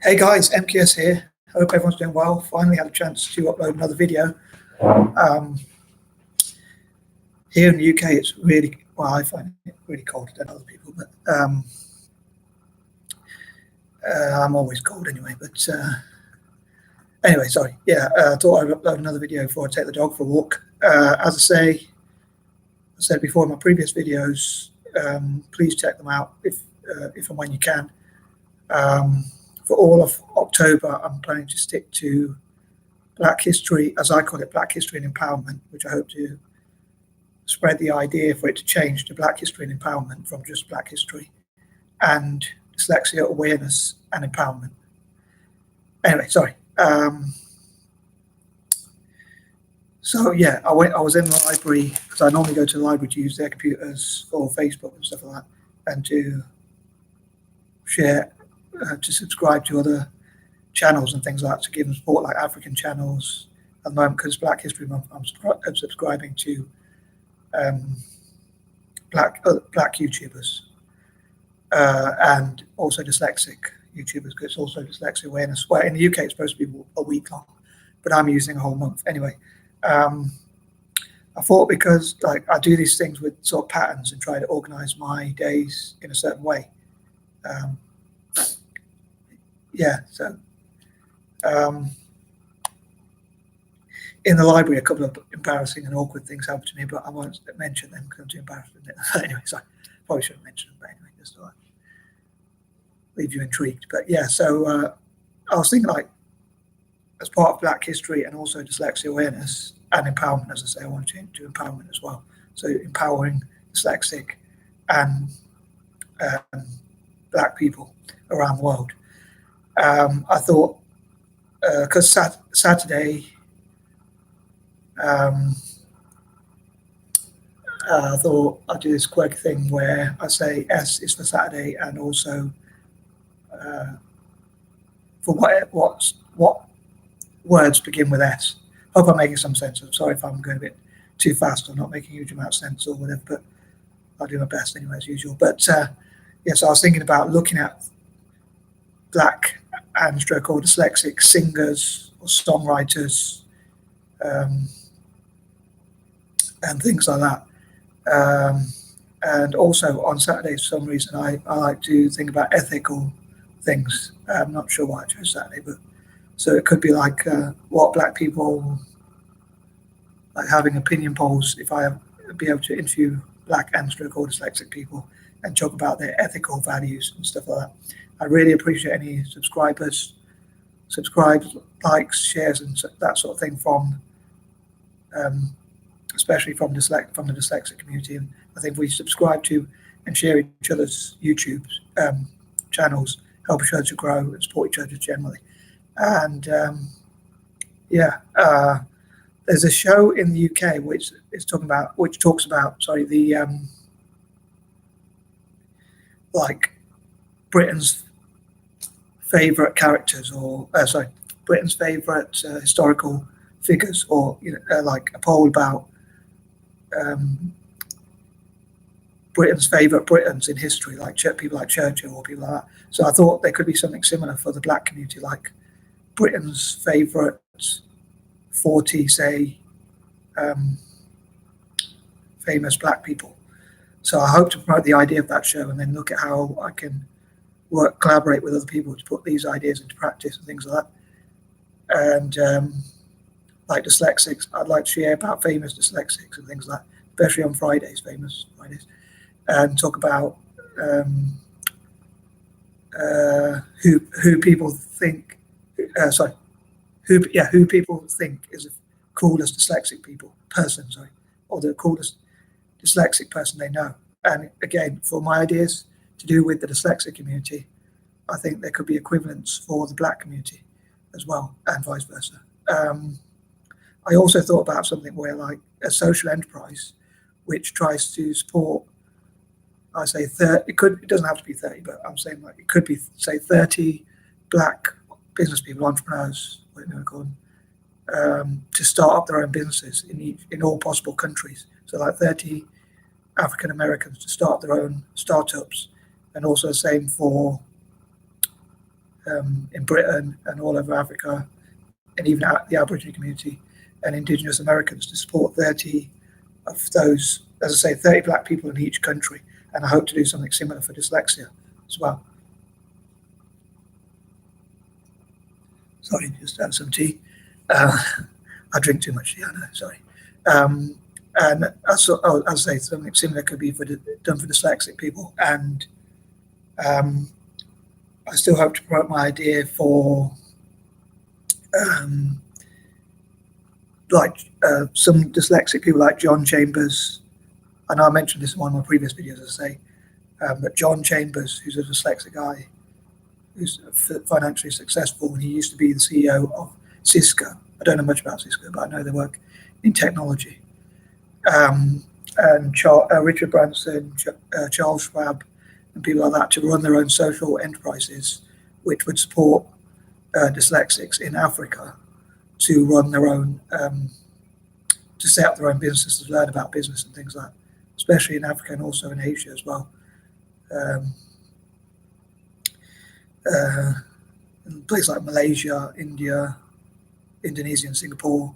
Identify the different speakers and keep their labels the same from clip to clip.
Speaker 1: Hey guys, MQS here. Hope everyone's doing well. Finally had a chance to upload another video. Here in the UK, it's really, well, I find it really cold than other people, but I'm always cold anyway. But anyway, sorry. Yeah, I thought I'd upload another video before I take the dog for a walk. As I said before in my previous videos, please check them out if and when you can. For all of October, I'm planning to stick to Black History, as I call it, Black History and Empowerment, which I hope to spread the idea for it to change to Black History and Empowerment from just Black History, and Dyslexia Awareness and Empowerment. Anyway, sorry. So yeah, I was in the library because I normally go to the library to use their computers for Facebook and stuff like that, and to share, to subscribe to other channels and things like that, to give them support, like African channels at the moment, because Black History Month I'm subscribing to black YouTubers and also dyslexic YouTubers, because it's also Dyslexia Awareness. Well, in the UK it's supposed to be a week long, but I'm using a whole month anyway. I thought, because like I do these things with sort of patterns and try to organize my days in a certain way. Yeah, so in the library, a couple of embarrassing and awkward things happened to me, but I won't mention them because I'm too embarrassed. Anyway, sorry, probably shouldn't mention them, but anyway, just to leave you intrigued. But yeah, so I was thinking, like, as part of Black History and also Dyslexia Awareness and Empowerment, as I say, I want to change to Empowerment as well. So empowering dyslexic and Black people around the world. I thought, because Saturday, I thought I'd do this quirky thing where I say S is for Saturday, and also for what words begin with S. Hope I'm making some sense. I'm sorry if I'm going a bit too fast or not making a huge amount of sense or whatever, but I'll do my best anyway, as usual. But yes, I was thinking about looking at Black and stroke or dyslexic singers or songwriters and things like that. And also on Saturdays, for some reason, I like to think about ethical things. I'm not sure why I chose Saturday, but so it could be like what Black people, like having opinion polls, if I be able to interview Black and stroke or dyslexic people and talk about their ethical values and stuff like that. I really appreciate any subscribers, likes, shares, and that sort of thing from, especially from the dyslexic community. And I think we subscribe to and share each other's YouTube channels, help each other to grow and support each other generally. And yeah, there's a show in the UK which talks about the like Britain's favorite characters, or Britain's favorite historical figures, or like a poll about Britain's favorite Britons in history, like people like Churchill or people like that. So I thought there could be something similar for the Black community, like Britain's favorite 40, say, famous Black people. So I hope to promote the idea of that show and then look at how I can collaborate with other people to put these ideas into practice and things like that. And like dyslexics, I'd like to share about famous dyslexics and things like that, especially on Fridays, famous Fridays, and talk about who people think, who people think is the coolest dyslexic person, or the coolest dyslexic person they know. And again, for my ideas to do with the dyslexic community, I think there could be equivalents for the Black community as well, and vice versa. I also thought about something where, like, a social enterprise which tries to support, I say 30, it doesn't have to be 30, but I'm saying, like, it could be, say, 30 Black business people, entrepreneurs, whatever you want to call them, to start up their own businesses in all possible countries. So like 30 African Americans to start their own startups, and also the same for in Britain and all over Africa, and even the Aboriginal community and Indigenous Americans, to support 30 of those, as I say, 30 black people in each country. And I hope to do something similar for dyslexia as well. Sorry, just have some tea. I drink too much tea, I know, sorry. And as I say, something similar could be done for dyslexic people. And I still hope to promote my idea for some dyslexic people like John Chambers. I know I mentioned this in one of my previous videos, as I say, but John Chambers, who's a dyslexic guy, who's financially successful, and he used to be the CEO of Cisco. I don't know much about Cisco, but I know they work in technology. And Richard Branson, Charles Schwab, and people like that, to run their own social enterprises, which would support dyslexics in Africa to run their own, to set up their own businesses, to learn about business and things like that, especially in Africa and also in Asia as well. In places like Malaysia, India, Indonesia, and Singapore,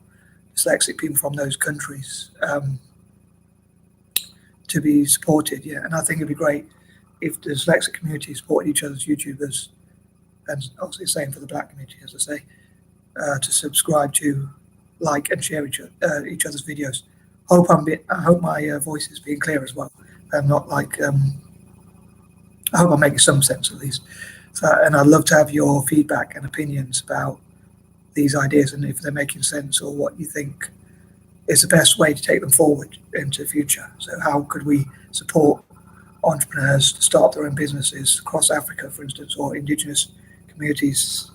Speaker 1: dyslexic people from those countries to be supported. Yeah, and I think it'd be great if the dyslexic community supported each other's YouTubers, and obviously the same for the black community, as I say, to subscribe to, like, and share each other's videos. I hope my voice is being clear as well. I'm not like I hope I'm making some sense at least. So, and I'd love to have your feedback and opinions about these ideas, and if they're making sense, or what you think is the best way to take them forward into the future. So how could we support entrepreneurs to start their own businesses across Africa, for instance, or indigenous communities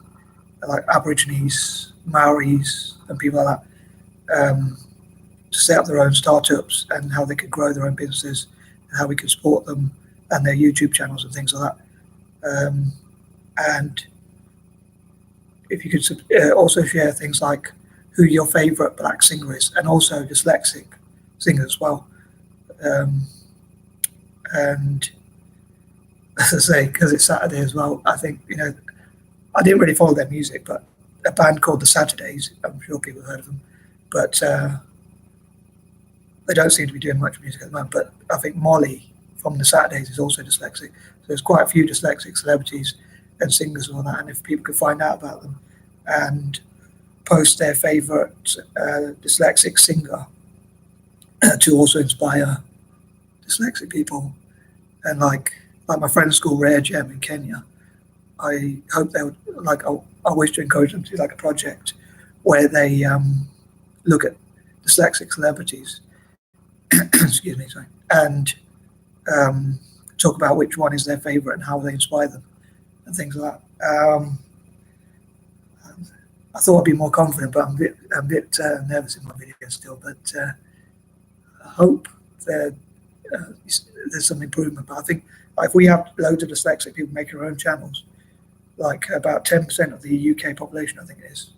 Speaker 1: like Aborigines, Maoris, and people like that, to set up their own startups, and how they could grow their own businesses, and how we could support them and their YouTube channels and things like that. And if you could also share things like who your favorite black singer is, and also dyslexic singers as well. And as I say, because it's Saturday as well, I think, I didn't really follow their music, but a band called The Saturdays, I'm sure people have heard of them, but they don't seem to be doing much music at the moment. But I think Molly from The Saturdays is also dyslexic. So there's quite a few dyslexic celebrities and singers and all that. And if people could find out about them and post their favorite dyslexic singer to also inspire dyslexic people. And like my friend's school, Rare Gem in Kenya, I hope they would, I wish to encourage them to do like a project where they look at dyslexic celebrities, excuse me, sorry, and talk about which one is their favorite and how they inspire them and things like that. I thought I'd be more confident, but I'm a bit nervous in my video still. But I hope there's some improvement. But I think if we have loads of dyslexic people making their own channels, like about 10% of the UK population, I think it is.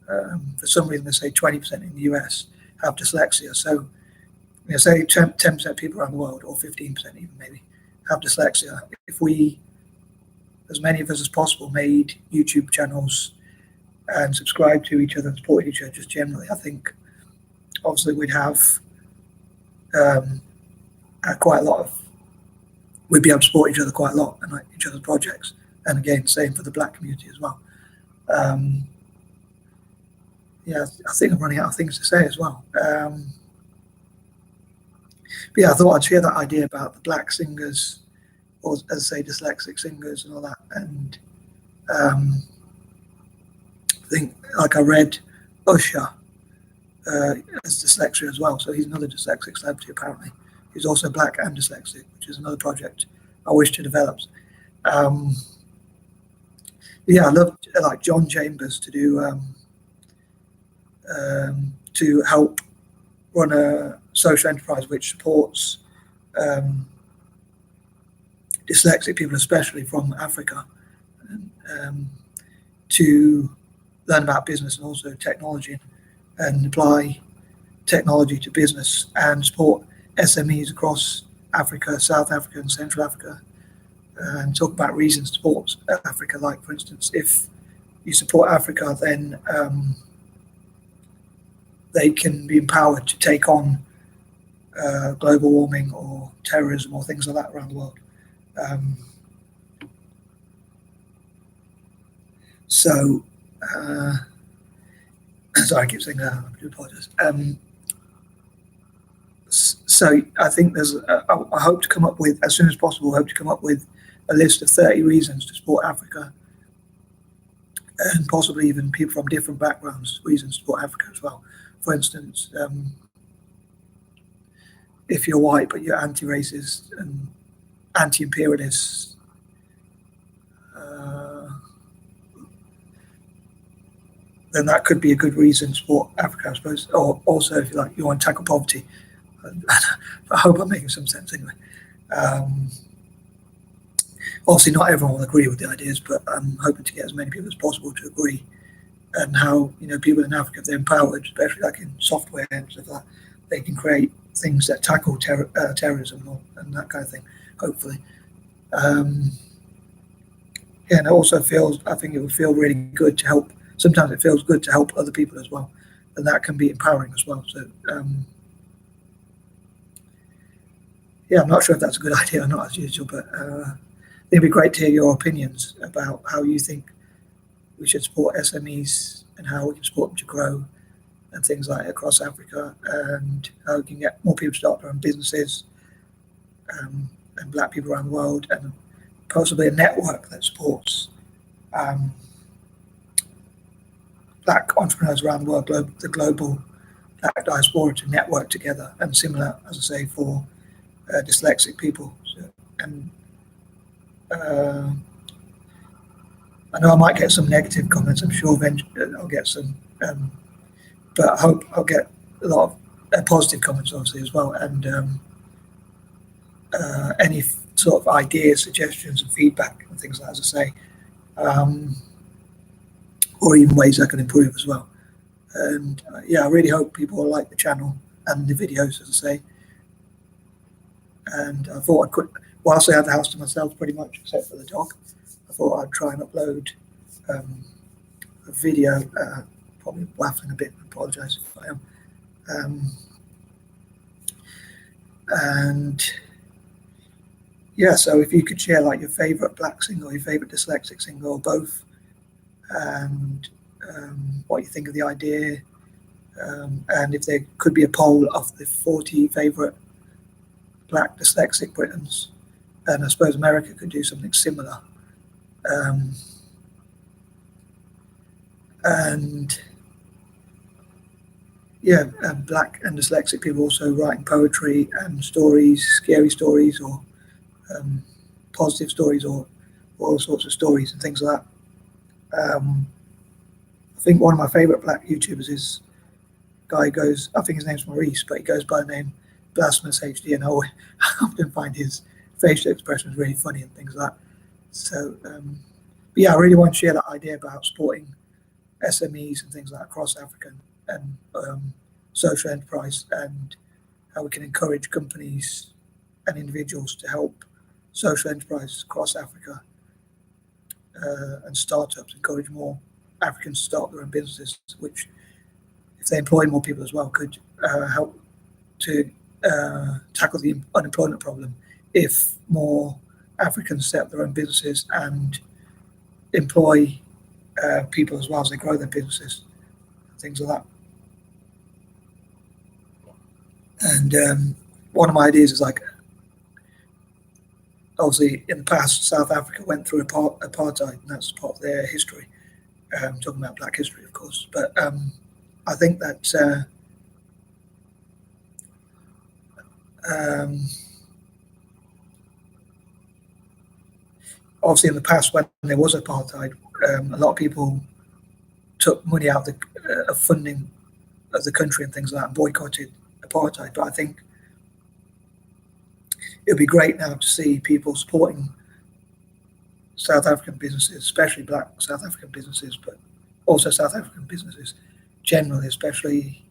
Speaker 1: For some reason, they say 20% in the US have dyslexia. So, say 10% of people around the world, or 15% even maybe, have dyslexia. If we, as many of us as possible, made YouTube channels and subscribe to each other and support each other just generally, I think obviously we'd have quite a lot of, we'd be able to support each other quite a lot and like each other's projects. And again, same for the black community as well. Yeah, I think I'm running out of things to say as well. But yeah, I thought I'd share that idea about the black singers, or as I say, dyslexic singers and all that. And I think, like, I read Usher as dyslexia as well. So he's another dyslexic celebrity apparently. He's also black and dyslexic, which is another project I wish to develop. Yeah, I love like John Chambers to do to help run a social enterprise which supports dyslexic people, especially from Africa, to learn about business and also technology, and apply technology to business and support SMEs across Africa, South Africa and Central Africa, and talk about reasons to support Africa. Like, for instance, if you support Africa, then they can be empowered to take on global warming or terrorism or things like that around the world. Sorry, I keep saying that. I do apologise. So I think I hope to come up with, as soon as possible, a list of 30 reasons to support Africa, and possibly even people from different backgrounds, reasons to support Africa as well. For instance, if you're white but you're anti-racist and anti-imperialist, then that could be a good reason to support Africa, I suppose. Or also, if you want to tackle poverty. I hope I'm making some sense anyway. Obviously, not everyone will agree with the ideas, but I'm hoping to get as many people as possible to agree. And how, people in Africa, if they're empowered, especially like in software and stuff like that, they can create things that tackle terrorism and that kind of thing, hopefully. And it also I think it would feel really good to help. Sometimes it feels good to help other people as well, and that can be empowering as well. So, I'm not sure if that's a good idea or not, as usual, but it'd be great to hear your opinions about how you think we should support SMEs and how we can support them to grow and things like that across Africa, and how we can get more people to start their own businesses, and black people around the world, and possibly a network that supports black entrepreneurs around the world, the global black diaspora, to network together, and similar, as I say, for dyslexic people. So, and I know I might get some negative comments. I'm sure eventually I'll get some, but I hope I'll get a lot of positive comments, obviously, as well, and any sort of ideas, suggestions, and feedback and things like that, as I say, or even ways I can improve as well. And I really hope people will like the channel and the videos, as I say. And I thought I could, whilst I had the house to myself pretty much, except for the dog, I thought I'd try and upload a video, probably waffling a bit, I apologise if I am. And so if you could share like your favourite black singer, your favourite dyslexic singer, or both, and what you think of the idea, and if there could be a poll of the 40 favourite black dyslexic Britons, and I suppose America could do something similar. Black and dyslexic people also writing poetry and stories, scary stories, or positive stories, or all sorts of stories and things like that. I think one of my favourite black YouTubers is a guy who goes, I think his name's Maurice, but he goes by the name Blasphemous HD, and I often find his facial expressions really funny and things like that. So, I really want to share that idea about supporting SMEs and things like that across Africa, and social enterprise, and how we can encourage companies and individuals to help social enterprise across Africa, and startups, encourage more Africans to start their own businesses, which, if they employ more people as well, could help to tackle the unemployment problem. If more Africans set up their own businesses and employ people as well as they grow their businesses, things like that. And one of my ideas is, like, obviously in the past South Africa went through apartheid, and that's part of their history. Talking about black history, of course, but I think that obviously in the past, when there was apartheid, a lot of people took money out of funding of the country and things like that, and boycotted apartheid. But I think it would be great now to see people supporting South African businesses, especially black South African businesses, but also South African businesses generally, especially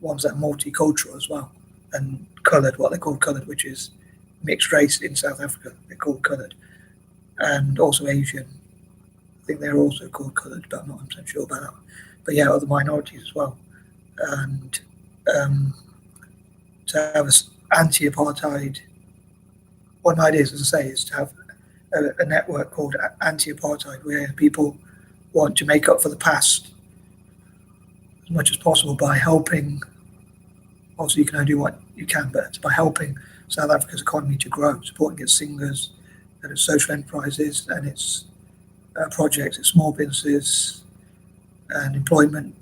Speaker 1: ones that are multicultural as well, and coloured, what they call coloured, which is mixed race in South Africa. They're called coloured, and also Asian. I think they're also called coloured, but I'm not 100% sure about that. But yeah, other minorities as well. And to have an anti-apartheid, one of my ideas, as I say, is to have a network called anti-apartheid, where people want to make up for the past as much as possible by helping. Obviously, you can only do what you can, but it's by helping South Africa's economy to grow, supporting its singers and its social enterprises and its projects, its small businesses and employment,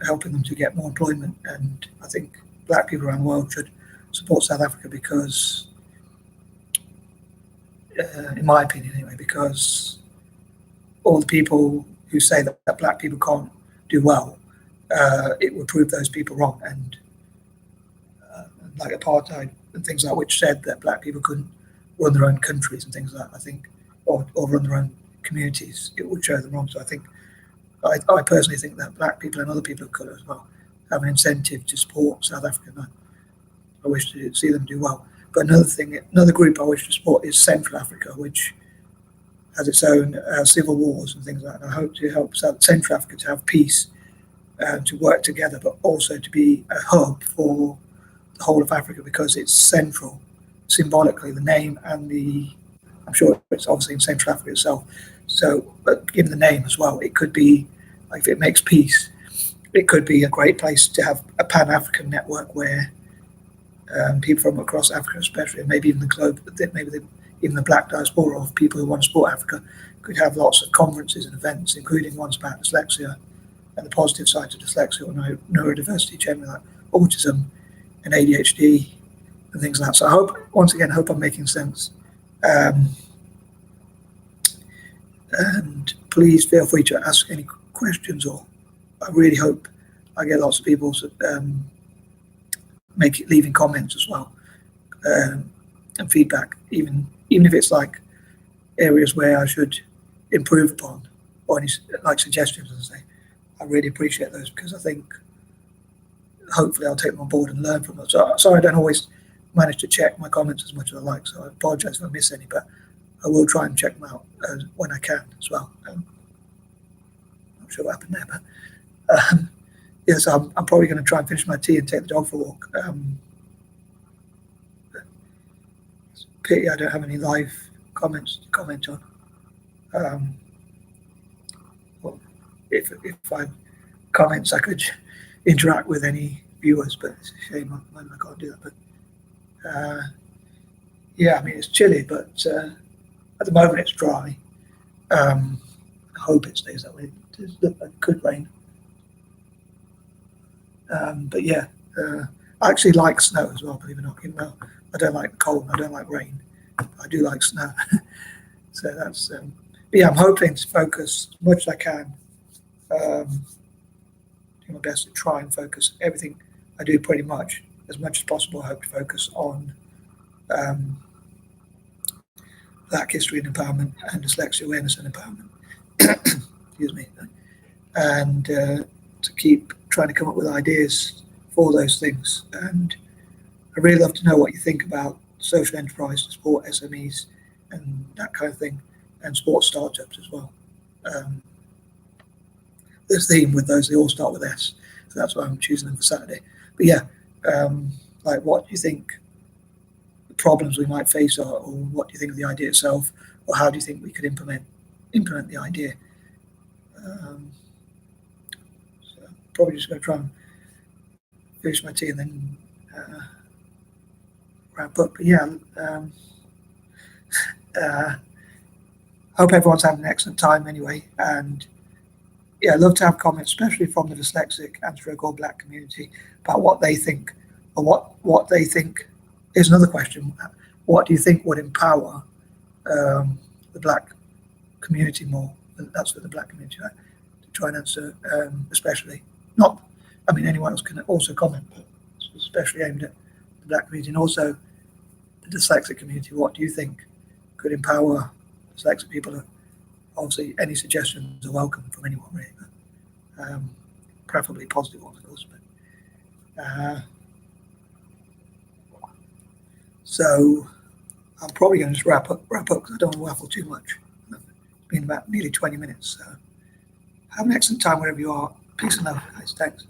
Speaker 1: helping them to get more employment. And I think black people around the world should support South Africa because, in my opinion anyway, because all the people who say that black people can't do well, it would prove those people wrong. And like apartheid and things like that, which said that black people couldn't run their own countries and things like that, I think, or run their own communities, it would show them wrong. So I think, I personally think that black people and other people of colour as well have an incentive to support South Africa. I wish to see them do well. But another group I wish to support is Central Africa, which has its own civil wars and things like that. And I hope to help Central Africa to have peace and to work together, but also to be a hub for the whole of Africa, because it's central symbolically, the name and I'm sure it's obviously in Central Africa itself. So, but given the name as well, it could be, like, if it makes peace, it could be a great place to have a Pan-African network where people from across Africa, especially, and maybe even the globe, even the black diaspora of people who want to support Africa, could have lots of conferences and events, including ones about dyslexia and the positive sides of dyslexia or neurodiversity generally, like autism and ADHD and things like that. So I hope I'm making sense. And please feel free to ask any questions, or I really hope I get lots of people leaving comments as well, and feedback, even if it's like areas where I should improve upon, or any like suggestions, as I say. I really appreciate those, because I think hopefully I'll take them on board and learn from them. So sorry I don't always manage to check my comments as much as I like, so I apologise if I miss any, but I will try and check them out when I can as well. I'm not sure what happened there, but yes, I'm probably going to try and finish my tea and take the dog for a walk. It's a pity I don't have any live comments to comment on. Well, if I comments, I could interact with any viewers, but it's a shame I can't do that. But yeah, I mean, it's chilly, but at the moment it's dry. I hope it stays that way. It does look like it could rain. But yeah, I actually like snow as well, believe it or not. Even though I don't like the cold, I don't like rain, I do like snow. So that's, but yeah, I'm hoping to focus as much as I can. Do my best to try and focus everything I do pretty much as possible. I hope to focus on Black history and empowerment and dyslexia awareness and empowerment. Excuse me. And to keep trying to come up with ideas for those things. And I'd really love to know what you think about social enterprise to support SMEs and that kind of thing, and support startups as well. There's a theme with those, they all start with S, so that's why I'm choosing them for Saturday. But yeah, like, what do you think the problems we might face are, or what do you think of the idea itself, or how do you think we could implement the idea? So probably just going to try and finish my tea and then wrap up. But yeah, hope everyone's having an excellent time anyway. And yeah, I'd love to have comments, especially from the dyslexic and stroke or black community, about what they think, or what they think. Here's another question: what do you think would empower the black community more? That's for the black community, right? To try and answer, especially. Not, I mean, anyone else can also comment, but especially aimed at the black community and also the dyslexic community. What do you think could empower dyslexic people? Obviously, any suggestions are welcome from anyone, really, but preferably positive ones, of course. But so I'm probably going to just wrap up because I don't want to waffle too much. It's been about nearly 20 minutes. So have an excellent time wherever you are. Peace and love, guys. Thanks.